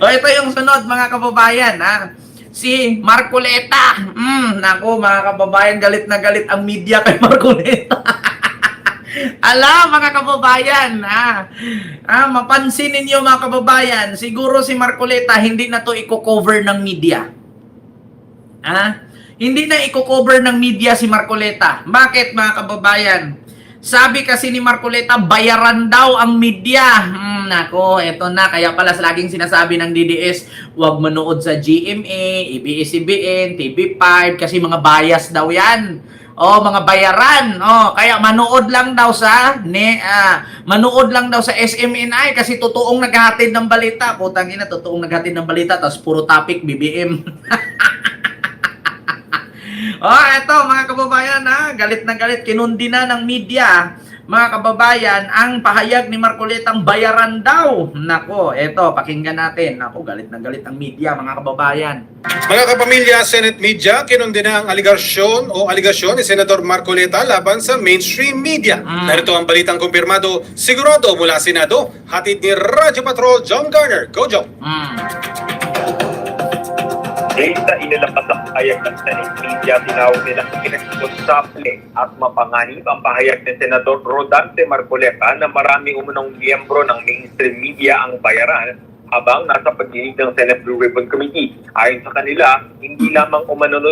O ito yung sunod mga kababayan, ha? Si Marcoleta. Naku mga kababayan, galit na galit ang media kay Marcoleta. Ala mga kababayan, mapansin ninyo mga kababayan, siguro si Marcoleta hindi na to i-cover ng media. Hindi na i-cover ng media si Marcoleta. Bakit mga kababayan? Sabi kasi ni Marcoleta, bayaran daw ang media. Nako, eto na. Kaya pala laging sinasabi ng DDS, huwag manood sa GMA, ABS-CBN, TV5, kasi mga bias daw yan. Mga bayaran. Kaya manood lang daw sa manood lang daw sa SMNI kasi totoong naghahatid ng balita. Putang ina, totoong naghahatid ng balita tapos puro topic BBM. Eto mga kababayan, galit na galit, kinundi na ng media, mga kababayan, ang pahayag ni Marcoletang bayaran daw. Nako, eto, pakinggan natin. Nako, galit na galit ang media, mga kababayan. Mga kapamilya, Senate Media, kinundi na ang aligasyon ni Senador Marcoleta laban sa mainstream media. Narito ang balitang kumpirmado, sigurado mula Senado, hatid ni Radyo Patrol John Garner. Go, John! Dahil sa inilabas ang pahayag ng Senate Media, tinawag nilang irresponsable at mapanganib ang pahayag ni Senador Rodante Marcoleta na marami umunong miyembro ng mainstream media ang bayaran habang nasa pagdinig ng Senate Blue Ribbon Committee. Ayon sa kanila, hindi lamang umano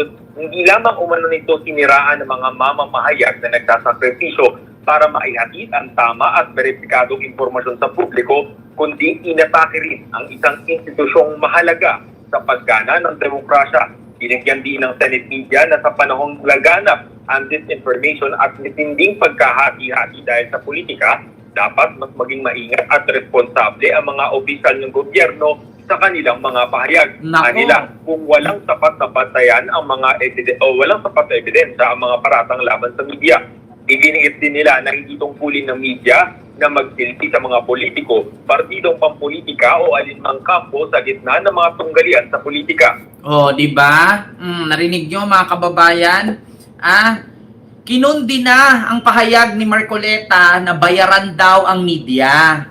nito siniraan ng mga mamamahayag na nagsasakripisyo para maihatid ang tama at beripikadong impormasyon sa publiko, kundi inatake rin ang isang institusyong mahalaga sa paggana ng demokrasya. Binigyan din ng Senate Media na sa panahong laganap ang disinformation at matinding pagkahati-hati dahil sa politika, dapat mas maging maingat at responsable ang mga opisyal ng gobyerno sa kanilang mga pahayag. Nila, kung walang sapat na batayan ang mga walang sapat na ebidensya ang mga paratang laban sa media, ibinigit din nila na hindi tungkulin ng media na magsilbi sa mga politiko, partidong pampolitika o alinmang kampo sa gitna ng mga tunggalian sa politika. Di ba? Narinig nyo mga kababayan? Kinundi na ang pahayag ni Marcoleta na bayaran daw ang media.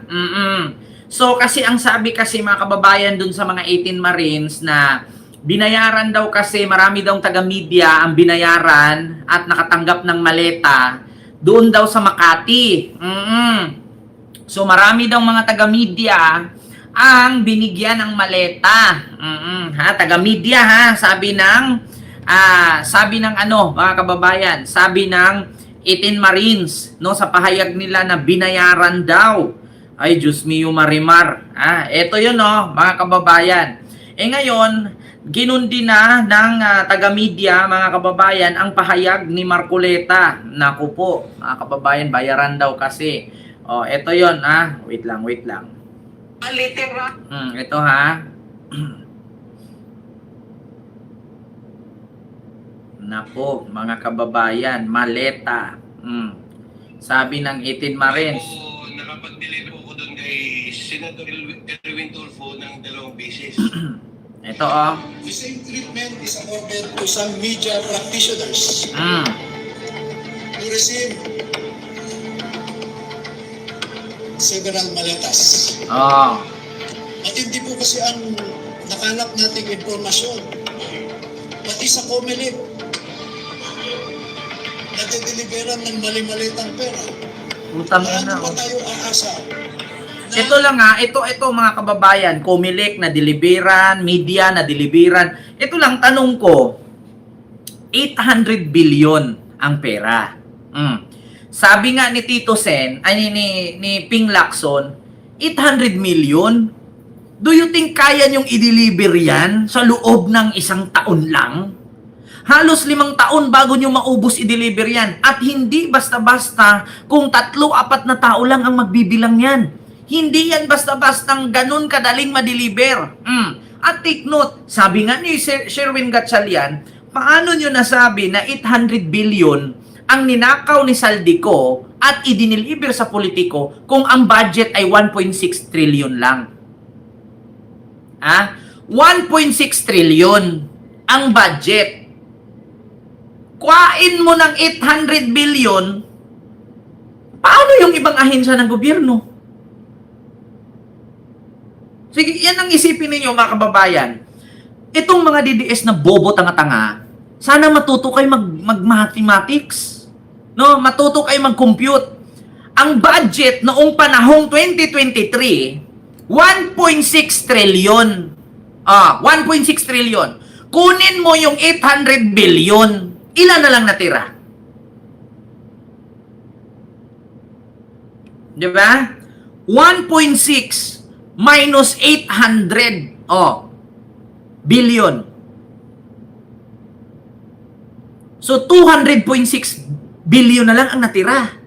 So kasi ang sabi kasi mga kababayan dun sa mga 18 Marines na binayaran daw kasi marami daw taga-media ang binayaran at nakatanggap ng maleta doon daw sa Makati. So marami daw mga taga-media ang binigyan ng maleta. Taga-media sabi ng mga kababayan, sabi ng 18 Marines sa pahayag nila na binayaran daw. Ay Diyos mio Marimar. Ito 'yun mga kababayan. Ngayon, ginundi na ng taga-media, mga kababayan, ang pahayag ni Marcoleta. Naku po, mga kababayan, bayaran daw kasi. Ito yon Wait lang. Ito Naku, mga kababayan, maleta. Sabi ng 18 Marines. Nakapag-deliver po ko doon kay Senator Erwin Tulfo ng 2 beses. Ito The same treatment is awarded to some media practitioners who receive several maletas. At hindi po kasi ang nakalap nating impormasyon. Pati sa COMELEC, natideliveran ng mali-malitang pera. Utang na. Paano pa tayo aasa? Ito lang ito mga kababayan, COMELEC na deliveran, media na deliveran. Ito lang tanong ko, 800 billion ang pera. Sabi nga ni Tito Sen, ni Ping Lacson, 800 million? Do you think kaya niyong i-deliver yan sa loob ng 1 taon lang? Halos 5 taon bago niyo maubos i-deliver yan. At hindi basta-basta kung 3-4 na tao lang ang magbibilang yan. Hindi yan basta-bastang ganun kadaling ma-deliver. At take note, sabi nga ni Sherwin Gatchalian, paano nyo nasabi na 800 billion ang ninakaw ni Saldico at i-deliver sa politiko kung ang budget ay 1.6 trillion lang? 1.6 trillion ang budget. Kuhain mo ng 800 billion, paano yung ibang ahensya ng gobyerno? Sige, yan ang isipin ninyo mga kababayan. Itong mga DDS na bobo tanga-tanga, sana matuto kayo mag-mathematics. No, matuto kayo mag-compute. Ang budget noong panahong 2023, 1.6 trillion. 1.6 trillion. Kunin mo yung 800 billion. Ilan na lang natira? Di ba? 1.6 minus 800 billion. So 200.6 billion na lang ang natira.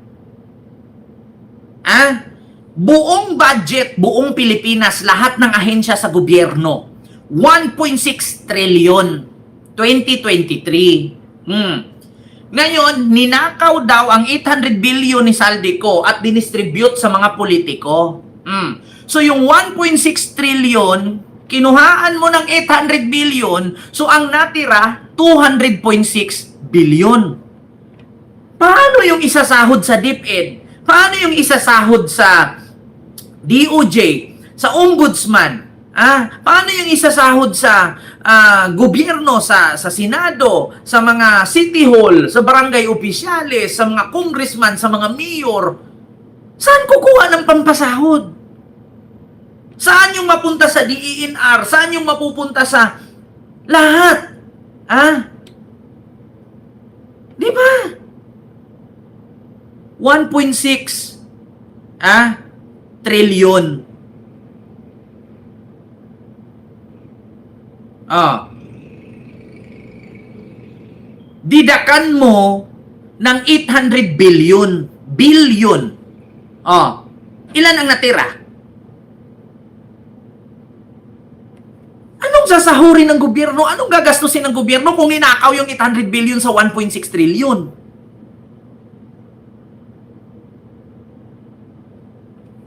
Buong budget, buong Pilipinas, lahat ng ahensya sa gobyerno, 1.6 trillion 2023. Ngayon, ninakaw daw ang 800 billion ni Saldico at dinistribute sa mga politiko. So yung 1.6 trillion, kinuhaan mo ng 800 billion, so ang natira, 200.6 billion. Paano yung isasahod sa DepEd? Paano yung isasahod sa DOJ, sa Ombudsman? Paano yung isasahod sa gobyerno, sa Senado, sa mga City Hall, sa barangay opisyales, sa mga congressman, sa mga mayor? Saan kukuha ng pampasahod? Saan yung mapunta sa DENR? Saan yung mapupunta sa lahat? Di ba? 1.6 trillion. Didakan mo ng 800 billion. Billion. Ilan ang natira? Anong sasahurin ng gobyerno? Anong gagastusin ng gobyerno kung inakaw yung 800 billion sa 1.6 trillion?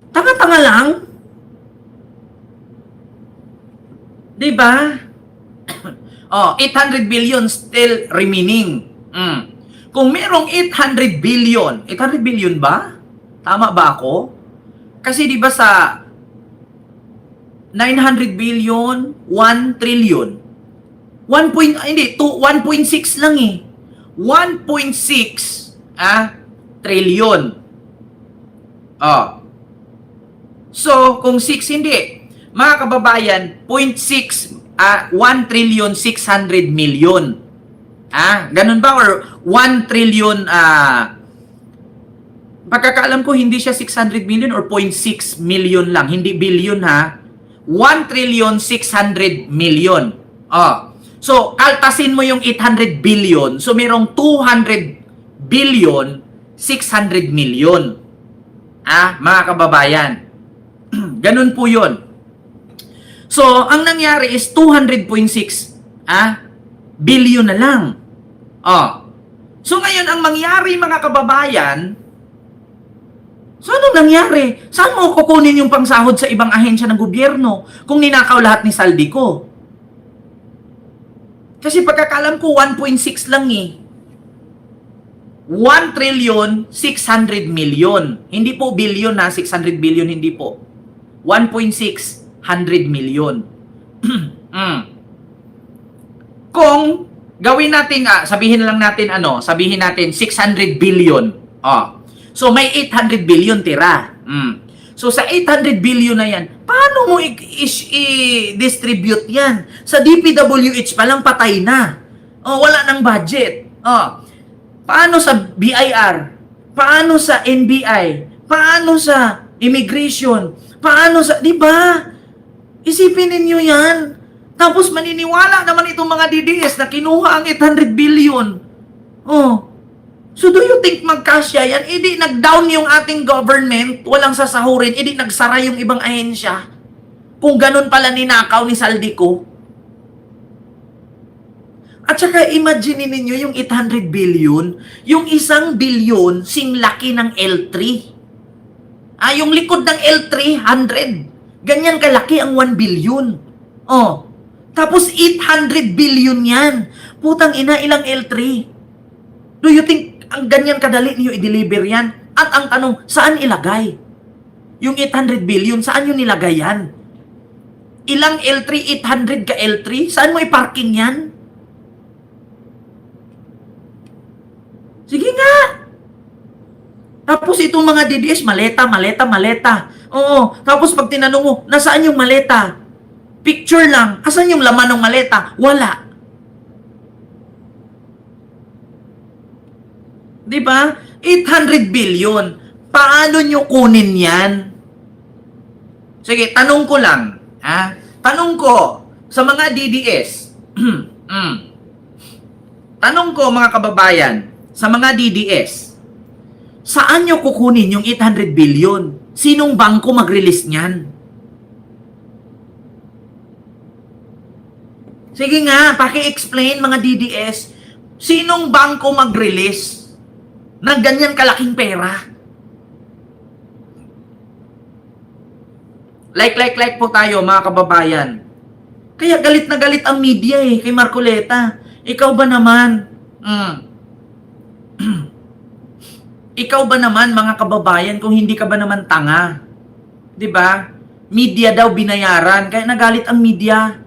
Tanga-tanga lang. Diba? 800 billion still remaining. Kung merong 800 billion, 800 billion ba? Tama ba ako? Kasi diba sa 900 billion, 1 trillion. 1.6 lang eh. 1.6 trillion. So, kung 6 hindi, mga kababayan, 1 trillion 600 million. Ganun ba? Or 1 trillion, pagkakaalam ko, hindi siya 600 million or 0.6 million lang. Hindi billion 1 trillion 600 million. So, kaltasin mo yung 800 billion. So, merong 200 billion 600 million. Mga kababayan. Ganun po yun. So, ang nangyari is 200.6 billion na lang. So, ngayon, ang mangyari mga kababayan, so anong nangyari? Saan mo kukunin yung pangsahod sa ibang ahensya ng gobyerno kung ninakaw lahat ni Saldico? Kasi pagkakalam ko, 1.6 lang eh. 1 trillion 600 million. Hindi po billion 600 billion, hindi po. 1.6 100 million. Kung gawin natin, sabihin lang natin sabihin natin 600 billion. So may 800 billion tira. So sa 800 billion na yan, paano mo i-distribute yan? Sa DPWH pa lang patay na. Wala nang budget. Paano sa BIR? Paano sa NBI? Paano sa immigration? Paano sa, di ba? Isipin ninyo yan. Tapos maniniwala naman itong mga DDS na kinuha ang 800 billion. So do you think magkasya yan? Hindi nag-down yung ating government, walang sasahurin, hindi nagsara yung ibang ahensya. Kung ganun pala ninakaw ni Saldico. At saka imagine ninyo yung 800 billion, yung 1 billion sing laki ng L3. Yung likod ng L3, 100. Ganyan kalaki ang 1 billion. Tapos 800 billion yan. Putang ina, ilang L3? Do you think ang ganyan kadali niyo i-deliver yan? At ang tanong, saan ilagay? Yung 800 billion, saan yun nilagay yan? Ilang L3? 800 ka L3? Saan mo i-parking yan? Sige nga. Tapos itong mga DDS, maleta. Oo. Tapos pag tinanong mo, nasaan yung maleta? Picture lang. Asan yung laman ng maleta? Wala. Di ba? 800 billion. Paano nyo kunin yan? Sige, tanong ko lang. Tanong ko sa mga DDS. Tanong ko mga kababayan, sa mga DDS, saan nyo kukunin yung 800 billion? Sinong bangko mag-release niyan? Sige nga, paki-explain mga DDS, sinong bangko mag-release ng ganyan kalaking pera? Like po tayo mga kababayan. Kaya galit na galit ang media kay Marcoleta. Ikaw ba naman? Ikaw ba naman mga kababayan kung hindi ka ba naman tanga? 'Di ba? Media daw binayaran kaya nagalit ang media.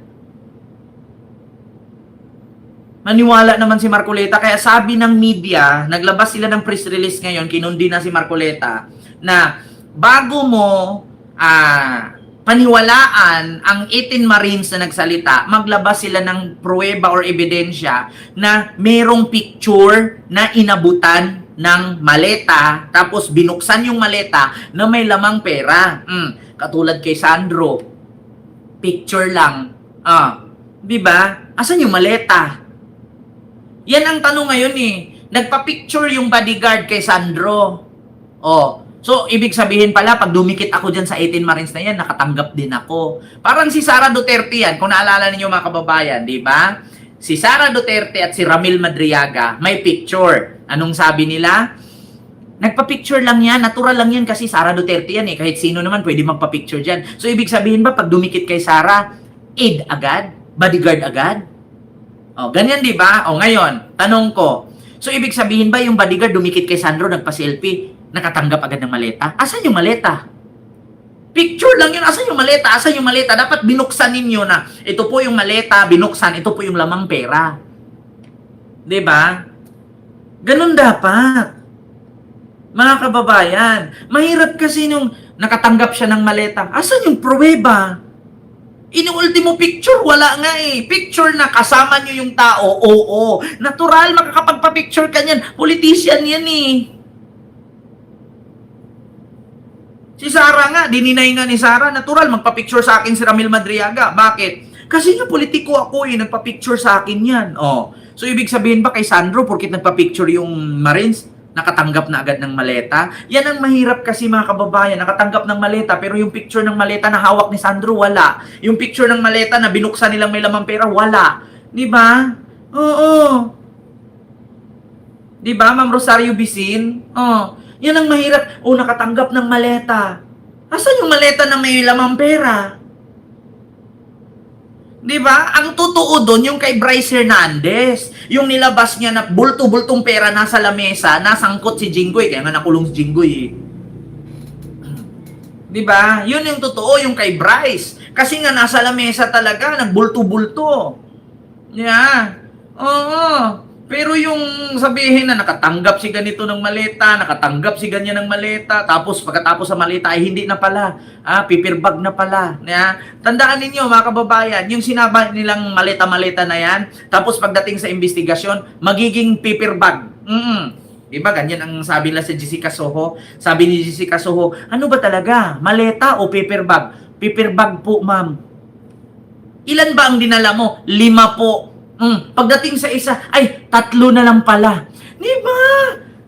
Maniwala naman si Marcoleta kaya sabi ng media, naglabas sila ng press release ngayon, kinundi na si Marcoleta na bago mo paniwalaan ang 18 Marines na nagsalita, maglabas sila ng pruweba or ebidensya na merong picture na inabutan ng maleta, tapos binuksan yung maleta na may lamang pera. Katulad kay Sandro. Picture lang. Di ba? Asan yung maleta? Yan ang tanong ngayon Nagpa-picture yung bodyguard kay Sandro. So, ibig sabihin pala, pag dumikit ako dyan sa 18 Marines na yan, nakatanggap din ako. Parang si Sara Duterte yan, kung naalala ninyo mga kababayan, di ba? Si Sara Duterte at si Ramil Madriaga, may picture. Anong sabi nila? Nagpa-picture lang yan, natural lang yan kasi Sara Duterte yan kahit sino naman pwede magpa-picture dyan. So, ibig sabihin ba, pag dumikit kay Sara, aid agad? Bodyguard agad? Ganyan di ba? Ngayon, tanong ko, so ibig sabihin ba yung bodyguard dumikit kay Sandro, nagpa-selfie, nakatanggap agad ng maleta? Asan yung maleta? Picture lang yun. Asan yung maleta? Asan yung maleta? Dapat binuksan ninyo na ito po yung maleta, binuksan, ito po yung lamang pera. 'Di ba? Ganun dapat. Mga kababayan, mahirap kasi nung nakatanggap siya ng maleta. Asan yung pruweba? Inuultimo picture, wala nga Picture na kasama nyo yung tao, oo. Natural, makakapagpa-picture ka niyan. Politician yan Si Sara nga, dininay nga ni Sara, natural, magpa-picture sa akin si Ramil Madriaga. Bakit? Kasi nga politiko ako nagpa-picture sa akin yan. So, ibig sabihin ba kay Sandro, porkit nagpa-picture yung Marines, nakatanggap na agad ng maleta? Yan ang mahirap kasi mga kababayan, nakatanggap ng maleta, pero yung picture ng maleta na hawak ni Sandro, wala. Yung picture ng maleta na binuksan nilang may lamang pera, wala. Di ba? Oo. Di ba, Ma'am Rosario Bisin? Yan ang mahirap. Nakatanggap ng maleta. Asan yung maleta na may lamang pera? Di ba? Ang totoo doon, yung kay Bryce Hernandez. Yung nilabas niya na bulto-bultong pera nasa lamesa, nasangkot si Jinggoy. Kaya nga nakulong si Jinggoy Di ba? Yun yung totoo, yung kay Bryce. Kasi nga nasa lamesa talaga, nagbulto-bulto. Yeah. Oo. Pero yung sabihin na nakatanggap si ganito ng maleta, nakatanggap si ganyan ng maleta, tapos pagkatapos sa maleta ay hindi na pala, paper bag na pala. Tandaan ninyo mga kababayan, yung sinaba nilang maleta-maleta na yan, tapos pagdating sa investigasyon, magiging paper bag. Diba? Ganyan ang sabi nila sa Jessica Soho. Sabi ni Jessica Soho, ano ba talaga? Maleta o paper bag? Paper bag po, ma'am. Ilan ba ang dinala mo? 5 po. Pagdating sa isa, ay, 3 na lang pala. Di ba?